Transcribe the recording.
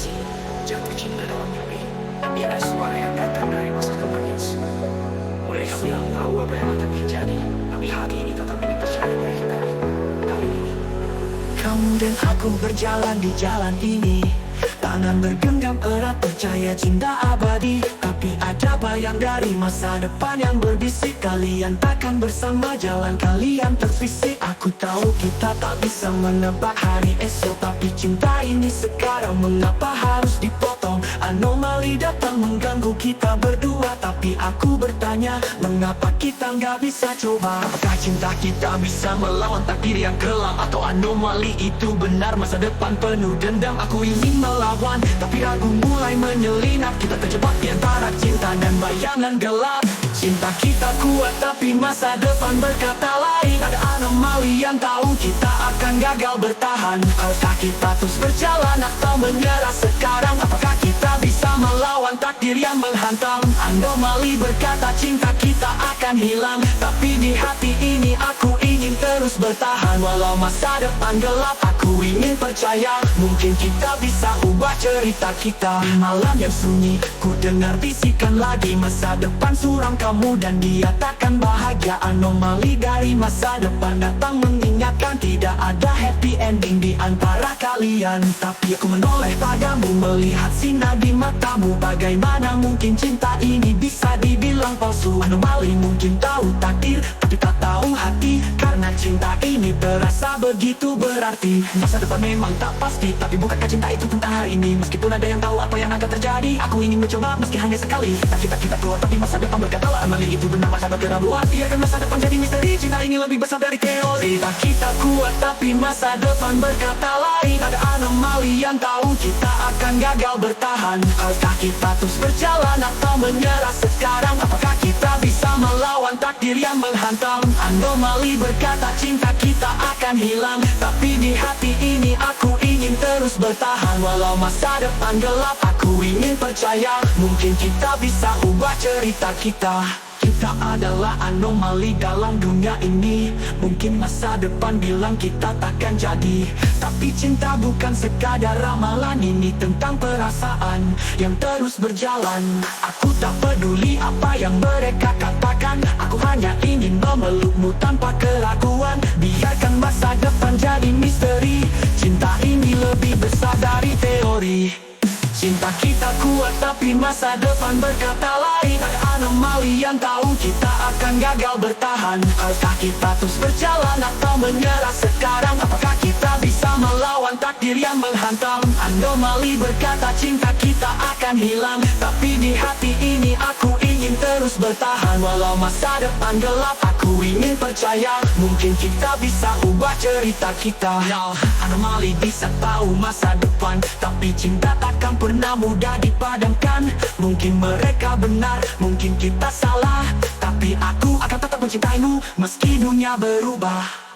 janji, jatuh cinta dalam mimpi. Tapi ada suara yang datang dari masa depan yang sunyi. Mereka bilang tahu apa yang akan terjadi, tapi hati ini tetap ingin percaya pada kita. Kali ini kamu dan aku berjalan di jalan ini, tangan bergenggam erat percaya cinta abadi. Tapi ada bayang dari masa depan yang berbisik, kalian takkan bersama, jalan kalian terpisik. Aku tahu kita tak bisa menebak hari esok, tapi cinta ini sekarang mengapa harus dipotong? Anomali datang mengganggu kita berdua, tapi aku bertanya, mengapa kita nggak bisa coba? Apakah cinta kita bisa melawan takdir yang kelam? Atau anomali itu benar, masa depan penuh dendam? Aku ingin melawan, tapi ragu mulai menyelinap. Kita terjebak di antara cinta dan bayangan gelap. Cinta kita kuat, tapi masa depan berkata lain. Ada anomali yang tahu kita akan gagal bertahan. Apakah kita terus berjalan atau menyerah sekarang? Apakah kita bisa melawan takdir yang menghantam? Anomali berkata cinta kita akan hilang, tapi di hati ini aku ingin terus bertahan. Walau masa depan gelap, aku ingin percaya, mungkin kita bisa ubah cerita kita. Di malam yang sunyi, ku dengar bisikan lagi, masa depan suram kamu dan dia takkan bahagia. Anomali dari masa depan datang mengingatkan, tidak ada happy ending di antara kalian. Tapi aku menoleh padamu, melihat sinar di matamu. Bagaimana mungkin cinta ini bisa dibilang palsu? Anomali mungkin tahu takdir, tapi tak tahu hati, karena cinta ini terasa begitu berarti. Masa depan memang tak pasti, tapi bukankah cinta itu tentang hari ini? Meskipun ada yang tahu apa yang akan terjadi, aku ingin mencoba meski hanya sekali. Kita keluar, tapi masa depan berkata anomali itu benar, masa depan luar. Biarkan masa depan jadi misteri, cinta ini lebih besar dari teori. Kita kuat, tapi masa depan berkata lain. Ada anomali yang tahu kita akan gagal bertahan. Apakah kita terus berjalan atau menyerah sekarang? Apakah kita bisa melawan takdir yang menghantam? Anomali berkata cinta kita akan hilang, tapi di hati ini aku ingin terus bertahan. Walau masa depan gelap, aku ingin percaya, mungkin kita bisa ubah cerita kita. Kita adalah anomali dalam dunia ini. Mungkin masa depan bilang kita takkan jadi, tapi cinta bukan sekadar ramalan. Ini tentang perasaan yang terus berjalan. Aku tak peduli apa yang mereka katakan, aku hanya ingin memelukmu tanpa keraguan. Biarkan masa depan jadi misteri, cinta ini lebih besar dari teori. Cinta kita kuat, tapi masa depan berkata lain. Ada anomali yang tahu kita akan gagal bertahan. Apakah kita terus berjalan atau menyerah sekarang? Apakah kita bisa melawan takdir yang menghantam? Anomali berkata cinta kita akan hilang, tapi di hati ini aku ingin terus bertahan. Walau masa depan gelap, aku ingin percaya, mungkin kita bisa ubah cerita kita. Anomali bisa tahu masa depan, tapi cinta takkan pernah mudah dipadamkan. Mungkin mereka benar, mungkin kita salah, tapi aku akan tetap mencintaimu meski dunia berubah.